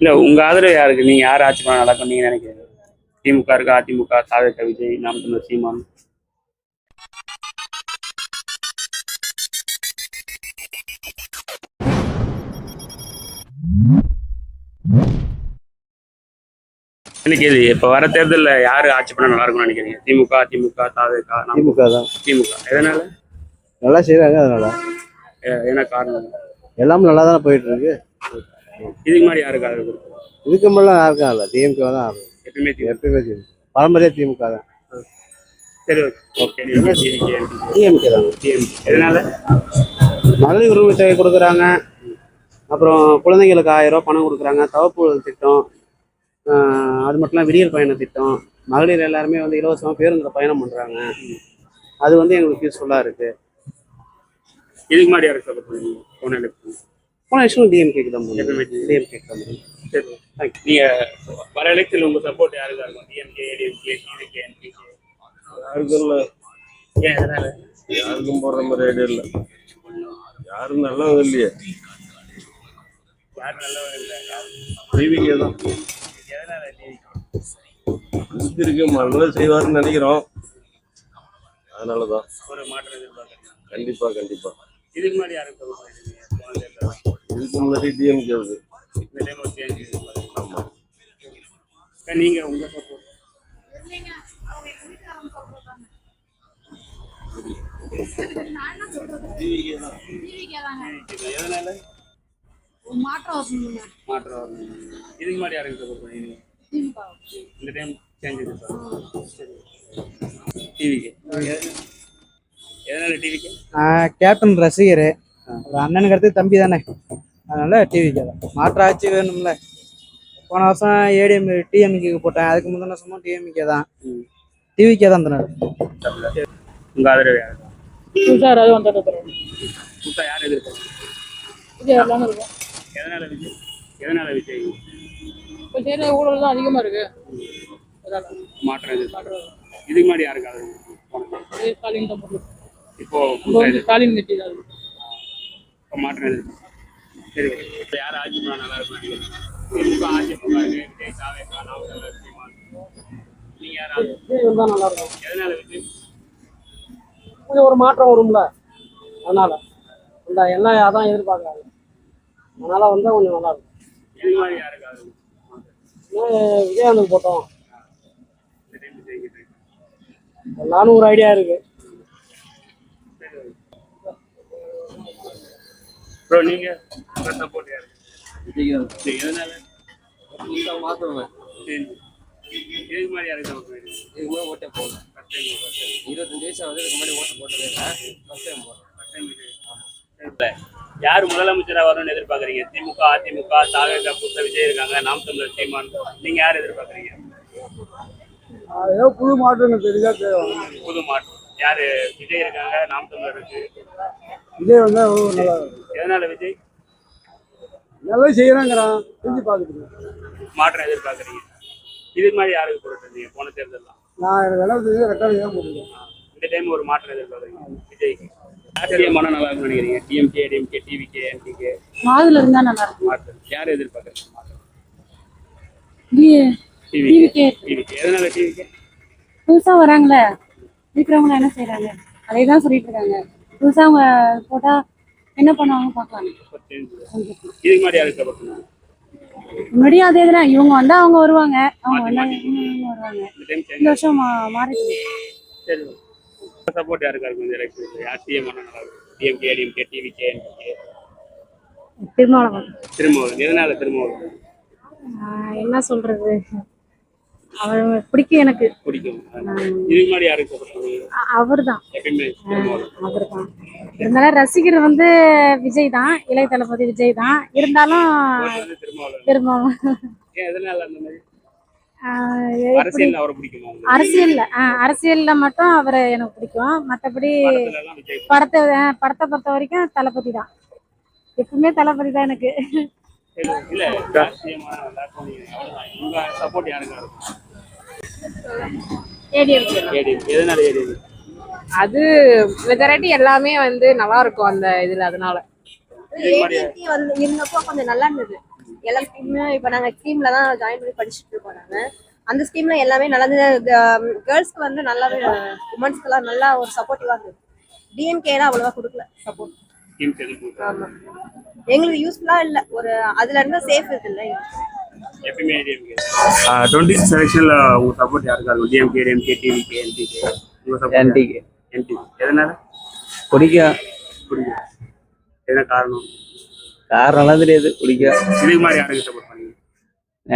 இல்ல உங்க ஆதரவு யாருக்கு? நீங்க யார் ஆட்சி பண்ண நடக்கும் நீங்க நினைக்கிறீங்க? திமுக இருக்கா, அதிமுக, தாவேக, விஜய், நாம் தமிழர் சீமான்? எனக்கு இது இப்ப வர தேர்தல்ல யாரு ஆட்சி பண்ண நல்லா இருக்கும்னு நினைக்கிறீங்க? திமுக, அதிமுக, தாவேக, திமுக தான். திமுக. எதனால? நல்லா செய்யறாங்க அதனால. என்ன காரணம்? எல்லாமே நல்லா தானே போயிட்டு இருக்கு. இதுக்கு மாதிரி யாருக்கு ஆதரவு கொடுக்கும்? இதுக்கு முன்னாடி யாருக்கும் இல்லை, திமுக தான் ஆகும். எப்பயுமே திமுக. எப்பயுமே திமுக, பரம்பரையா திமுக தான். சரி, ஓகே. டிஎம்கே தான். எதனால? மகளிர் உரிமை தொகை கொடுக்குறாங்க, அப்புறம் குழந்தைங்களுக்கு 1000 ரூபா பணம் கொடுக்குறாங்க, தவப்பு திட்டம், அது மட்டும் இல்லாமல் விடியல் பயண திட்டம், மகளிர் எல்லாருமே வந்து இலவசமாக பேருந்தில் பயணம் பண்ணுறாங்க. அது வந்து எங்களுக்கு யூஸ்ஃபுல்லாக இருக்குது. இதுக்கு மாதிரி யாருக்கு சப்போர்ட் பண்ணுவீங்க? போன வருஷம் டிஎம்கேக்கு தான் போகணும். எப்பயுமே டிஎம்கே தான் போகணும். சரி, நீங்க வர எலெக்ஷன்ல உங்க சப்போர்ட் யாருக்கா இருக்கும்? DMK, ADMK, TVK, NPK? யாருக்கும் இல்லை. ஏன் எதனால? யாருக்கும் போடுற மாதிரி ஐடியா இல்லை. யாரும் நல்லவங்க இல்லையே. யாரும் நல்லவங்க இல்லை. டிவிகே தான். எதனால டிவிகே? இருக்கு, நல்லது செய்வாருன்னு நினைக்கிறோம். அதனாலதான் ஒரு மாற்றம் எதிர்பார்க்குறீங்க? கண்டிப்பா கண்டிப்பா. இதுக்கு முன்னாடி யாருக்கு சப்போர்ட் பண்ணிருக்கீங்க? இதுக்கு முன்னாடி டிஎம்கே வருது. இந்த டைம் ஒரு சேஞ்ச் எதிர்பார்க்குறீங்க? ஆமா. நீங்க உங்க சப்போர்ட்? எதனால? மாற்றம் வரணும். இதுக்கு முன்னாடி யாருக்கு சப்போர்ட் பண்ணிருக்கீங்க? இந்த டைம் சேஞ்ச் எதிர்பார்க்குறீங்க? சரி. டிவிக்கு எதனால டிவிக்கு? கேப்டன் ரசிகர், ஒரு அண்ணனுக்கு அடுத்து தம்பி தானே, அதனால டிவிக்கு தான். மாற்ற ஆட்சி வேணும்ல. போன வருஷம் ஏடிஎம் டிஎம்கேக்கு போட்டேன், அதுக்கு முந்தின வருஷமும் டிஎம்கே தான். டிவிக்கே தான் தந்தாரு. உங்க ஆதரவு யாரு? சார் அது வந்து புதுசா யார் எதிர்பார்க்க? விஜய் எல்லாமே இருக்கும். எதனால விஜய்? எதனால விஜய்? இப்போ செய்கிற ஊழல் தான் அதிகமாக இருக்கு. மாற்றம் எதிர்பார்க்குறோம். இதுக்கு முன்னாடி யாருக்கு ஆதரவு? ஸ்டாலின் தான் போட்டு. இப்போ ஸ்டாலின் கட்சி தான். இப்போ மாற்றம் எதிர்பார்க்குறோம். சரி, இப்போ யார் ஆட்சி பண்ணா நல்லா இருக்கும் நினைக்கிறீங்க? திமுக, அதிமுக, விஜய், தாவேக, நாம் தமிழர் சீமான். நீங்க யார் ஆதரவு? விஜய் தான் நல்லா இருக்கும். எதனால விஜய்? கொஞ்சம் ஒரு மாற்றம் வரும்ல, அதனால இந்த எல்லாம் அதான் எதிர்பார்க்குறாங்க. அதனால வந்தால் கொஞ்சம் நல்லா இருக்கும். இதுக்கு மாதிரி யாருக்கு ஆதரவு? விஜயகாந்துக்கு போட்டோம். நானும் ஒரு ஐடியா இருக்கு. ப்ரோ, நீங்க சப்போர்ட் யாரு? எதனால? மாத்தணும். இதுக்கு மாதிரி யாருக்கு சப்போர்ட் பண்ணுவீங்க? இதுக்கு முன்னாடி ஓட்டே போடல. 25 வயசு வந்து இதுக்கு முன்னாடி ஓட்டு போட்டதே இல்லை. ஃபர்ஸ்ட் டைம் போடுறேன். யார் முதலமைச்சரா வரணும்னு எதிர்பார்க்குறீங்க? திமுக, அதிமுக, தாவேக, புதுசா விஜய் இருக்காங்க, நாம் தமிழர் சீமான். நீங்க யார் எதிர்பார்க்குறீங்க? ஏதோ புது மாற்றம் தெரிஞ்சா தேவை. புது மாற்றம் யாரு? விஜய் இருக்காங்க, நாம் தமிழர் இருக்கு. விஜய் வந்தா நல்லா. எதனால விஜய்? நல்லா செய்யறாங்கிறான், செஞ்சு பார்த்துட்டு மாற்றம் எதிர்பார்க்குறீங்க. இதுக்கு மாதிரி யாருக்கு போட்டுருந்தீங்க போன தேர்தலாம்? நான் எனக்கு வேலை செஞ்சு ரெட்டாவது தான் போட்டுருக்கேன். இந்த டைம் ஒரு மாற்றம் எதிர்பார்க்குறீங்க விஜய்க்கு. ஆச்சரியமான நல்லா இருக்கும்னு நினைக்கிறீங்க? டிஎம்கே, டிஎம்கே, டிவிகே, என்பிகே? மாதுல இருந்தா நல்லா இருக்கும். மாற்றம் யார் எதிர்பார்க்குறீங்க? மாற்றம் டிவிகே. டிவிகே. எதனால டிவிகே? புதுசா வராங்களே, இருக்கிறவங்க என்ன செய்யறாங்க அதே தான் சொல்லிட்டு இருக்காங்க. புதுசா அவங்க போட்டா என்ன பண்ணுவாங்க பார்க்கலாம். இதுக்கு மாதிரி யாருக்கு சப்போர்ட் பண்ணுவாங்க? முன்னாடியும் அதே தான், இவங்க வந்தா அவங்க வருவாங்க, அவங்க வந்தா இவங்க வருவாங்க. இந்த வருஷம் மாறிட்டு. சரி, சப்போர்ட் யாருக்கா இருக்கும் இந்த எலெக்ஷன்ல? யார் சிஎம் பண்ணா நல்லா இருக்கும்? DMK, DMK, TVK, NPK? திருமாவளவன். எதனால திருமாவளவன்? என்ன சொல்றது, அவர் பிடிக்கும், எனக்கு பிடிக்கும். இதுக்கு முன்னாடி யாருக்கு சப்போர்ட் பண்ணுவீங்க? அவர் தான். எப்பயுமே அவர் தான். இருந்தாலும் ரசிகர் வந்து விஜய் தான், இளைய தளபதி விஜய் தான். இருந்தாலும் திருமாவளவன். ஏன் எதனால அந்த மாதிரி? அரசியல் அவரை பிடிக்குமா? அரசியல்ல மட்டும் அவரை எனக்கு பிடிக்கும். மற்றபடி படத்தை பொறுத்த வரைக்கும் தளபதி தான். எப்பவுமே தளபதி தான் எனக்கு. இல்ல, சப்போர்ட் யாருக்கு இருக்கும்? எதனால ஏடிஎம்? அது மெஜாரிட்டி எல்லாமே வந்து நல்லா இருக்கும் அந்த இதுல. அதனால இருந்தப்போ கொஞ்சம் நல்லா இருந்தது. எல்லா ஸ்கீமுமே இப்போ நாங்கள் ஸ்கீம்ல தான் ஜாயின் பண்ணி படிச்சுட்டு இருக்கோம் நாங்கள். அந்த ஸ்கீம்ல எல்லாமே நல்லது. கேர்ள்ஸ்க்கு வந்து நல்லாவே உமன்ஸ்க்குலாம் நல்லா ஒரு சப்போர்ட்டிவாக இருந்தது. டிஎம்கேலாம் அவ்வளோவா கொடுக்கல சப்போர்ட். ஆமாம், எங்களுக்கு யூஸ்ஃபுல்லாக இல்லை. ஒரு அதில் இருந்தால் சேஃப் இது இல்லை. எப்பயுமே டிஎம்கே 26 செலெக்ஷன்ல உங்க சப்போர்ட் யாருக்கா இருக்கும்? DMK, DMK, TVK, NTK. உங்க சப்போர்ட் என்டிகே. என்டிகே. எதனால பிடிக்கும். பிடிக்கும்? என்ன காரணம்? காரணம்லாம் தெரியாது, பிடிக்கும். இதுக்கு மாதிரி யாருக்கு சப்போர்ட் பண்ணீங்க?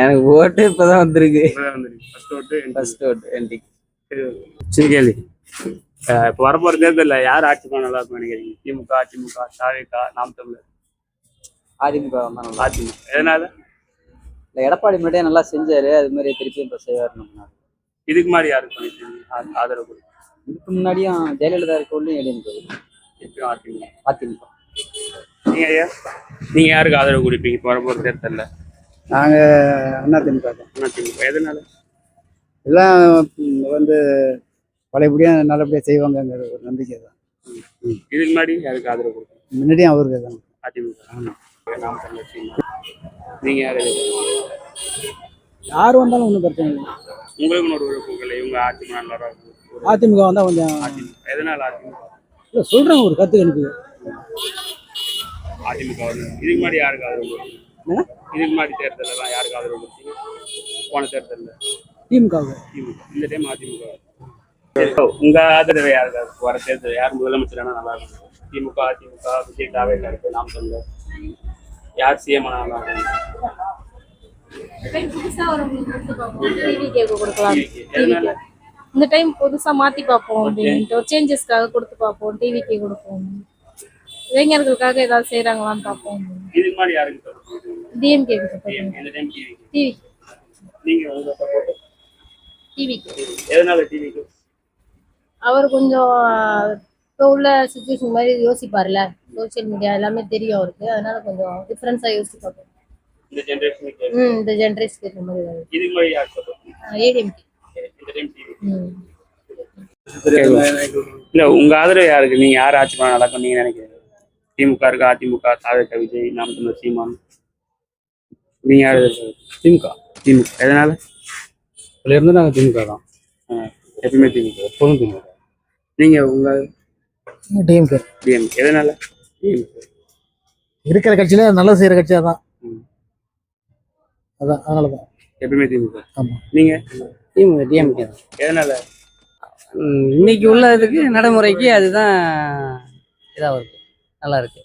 எனக்கு ஓட்டு இப்பதான் வந்திருக்கு. ஃபர்ஸ்ட் ஓட்டு என்டிகே. சரி கேள்வி. இப்போ வரப்போற தேர்தலில் யார் ஆட்சி பண்ண நல்லா இருக்கும் நினைக்கிறீங்க? திமுக, அதிமுக, தாவேகா, நாம் தமிழர்? அதிமுக வந்தா நல்லா. அதிமுக. எதனால? இந்த எடப்பாடி முன்னாடியே நல்லா செஞ்சாரு, அது மாதிரி திருப்பி இப்போ செய்வார். இதுக்கு மாதிரி யாருக்கு பண்ணிருக்கீங்க ஆதரவு? இதுக்கு முன்னாடியும் ஜெயலலிதா இருக்கவங்களும் ஏடிஎம்கே. எப்பயும் அதிமுக. அதிமுக. நீங்க யாருக்கு ஆதரவு கொடுப்பீங்க இப்போ வரப்போற தேர்தலில்? நாங்கள் அதிமுக தான். அதிமுக. எதனால? எல்லாம் வந்து பழையபடியாக நல்லபடியாக செய்வாங்கங்கிற ஒரு நம்பிக்கை தான். இதுக்கு முன்னாடி யாருக்கு ஆதரவு கொடுப்பீங்க? முன்னாடியும் அவருக்கு தான். அதிமுக. நாம் தமிழர் சீமான். நீங்க யாரு? யார் வந்தாலும் ஒன்றும் பிரச்சனை இல்லை. உங்களுக்கு ஒரு விருப்பம் இல்லை இவங்க ஆட்சி பண்ண நல்லா இருக்கும்? அதிமுக வந்தால் கொஞ்சம் அதிமுக. எதனால அதிமுக? இல்லை சொல்கிறேன், ஒரு கருத்து கணிப்பு. அதிமுக வருது. இதுக்கு முன்னாடி யாருக்கு ஆதரவு கொடுத்தீங்க? இதுக்கு முன்னாடி தேர்தலெல்லாம் யாருக்கு ஆதரவு கொடுத்தீங்க? போன தேர்தலில் திமுக. திமுக. இந்த டைம் அதிமுக. உங்க ஆதரவு யாருக்கு வர தேர்தல் யார் முதலமைச்சரானா நல்லா இருக்கும்? திமுக, அதிமுக, விஜய், தாவேகா இருக்கு, நாம் தமிழர். யார் சிஎம் நல்லா இருக்கும்? எதனால? இந்த டைம் புதுசா மாத்தி பார்ப்போம் அப்படின்ட்டு ஒரு சேஞ்சஸ்க்காக கொடுத்து பார்ப்போம். டிவிக்கு கொடுப்போம், இளைஞர்களுக்காக ஏதாவது செய்யறாங்களான்னு பார்ப்போம். இதுக்கு முன்னாடி யாருக்கு? டிஎம்கே. இந்த டைம் டிவி. டிவி. நீங்க உங்க சப்போர்ட் டிவிக்கு. எதனால டிவிக்கு? அவர் கொஞ்சம் இப்போ உள்ள சுச்சுவேஷன் மாதிரி யோசிப்பார்ல, சோசியல் மீடியா எல்லாமே தெரியும் அவருக்கு, அதனால கொஞ்சம் டிஃபரன்ஸா யோசிப்பாரு. இந்த ஜெனரேஷனுக்கு இந்த ஜெனரேஷனுக்கு ஏற்ற மாதிரி இதுக்கு முன்னாடி யார் சப்போர்ட்? ஏடிஎம்கே. இந்த டைம் டிவி. இல்ல உங்க ஆதரவு யாருக்கு? நீங்க யார் ஆட்சி பண்ண நல்லா இருக்கும் நீங்க நினைக்கிறீங்க? திமுக இருக்கா, அதிமுக, தாவேகா, விஜய், நாம் தமிழர், சீமான். நீங்க யாரு? திமுக. திமுக. எதனால? இதுல இருந்து நாங்கள் திமுக தான். எப்பவுமே திமுக. எப்போதும் திமுக. நீங்க உங்க டிஎம்கே. டிஎம்கே. எதனால? டிஎம்கே. இருக்கிற கட்சியில நல்லது செய்யற கட்சியா தான். அதான், அதனால தான் எப்பவுமே திமுக. ஆமாம். நீங்க? திமுக. டிஎம்கே தான். எதனால? இன்னைக்கு உள்ள இதுக்கு நடைமுறைக்கு அதுதான் இதாக இருக்கு, நல்லா இருக்கு.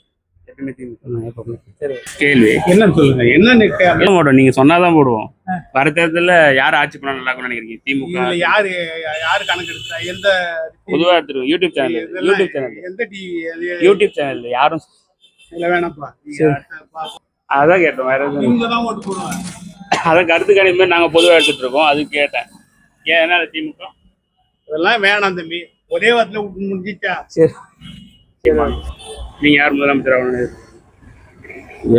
எப்பவுமே திமுக. எப்பவுமே. சரி கேள்வி என்னன்னு சொல்லுங்க. என்ன போடுவோம்? நீங்க சொன்னாதான் போடுவோம். வர தேர்தலில் யார் ஆட்சி பண்ண நல்லா இருக்கும்னு நினைக்கிறீங்க? திமுக. யாரு கணக்கு எடுத்தா? எந்த பொதுவா எடுத்துருவோம். யூடியூப் சேனல் யாரும் இல்ல வேணாப்பா. அதான் கேட்டோம். வேற எதுவும் அதான் கருத்து கணிப்பு நாங்க பொதுவா எடுத்துட்டு இருக்கோம், அதுக்கு கேட்டேன். ஏன்னா திமுக இதெல்லாம் வேணாம் தம்பி, ஒரே வாரத்துல முடிஞ்சிச்சா? சரி. நீங்க யார் முதலமைச்சர் ஆகணும்?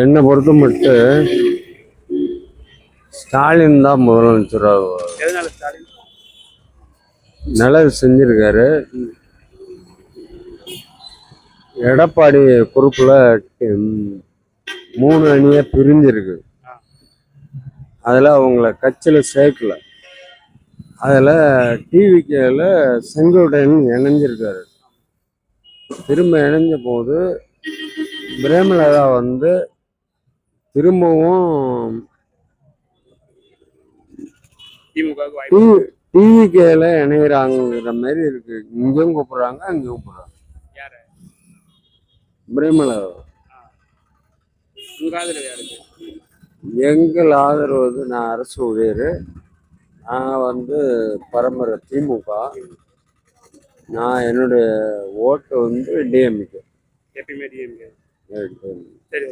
என்னை பொறுத்த மட்டும் ஸ்டாலின் தான் முதலமைச்சர் ஆகுவார். எதனால ஸ்டாலின்? நல்லது செஞ்சிருக்காரு. எடப்பாடி பொறுப்புல 3 அணியா பிரிஞ்சிருக்கு. அதில் அவங்கள கட்சியில் சேர்க்கல. அதில் டிவிகேல செங்கோட்டையன் இணைஞ்சிருக்காரு. திரும்ப இணைஞ்ச போது பிரேமலதா வந்து திரும்பவும் டிவிகேல இணைகிறாங்கிற மாதிரி இருக்கு. இங்கேயும் கூப்பிடுறாங்க, அங்கேயும் கூப்பிடுறாங்க. பிரேமலதா. எங்கள் ஆதரவு நான் அரசு ஊழியர். நான் வந்து பரம்பரை திமுக. நான் என்னுடைய ஓட்டு வந்து டிஎம்கே. எப்பயுமே டிஎம்கே. சரி.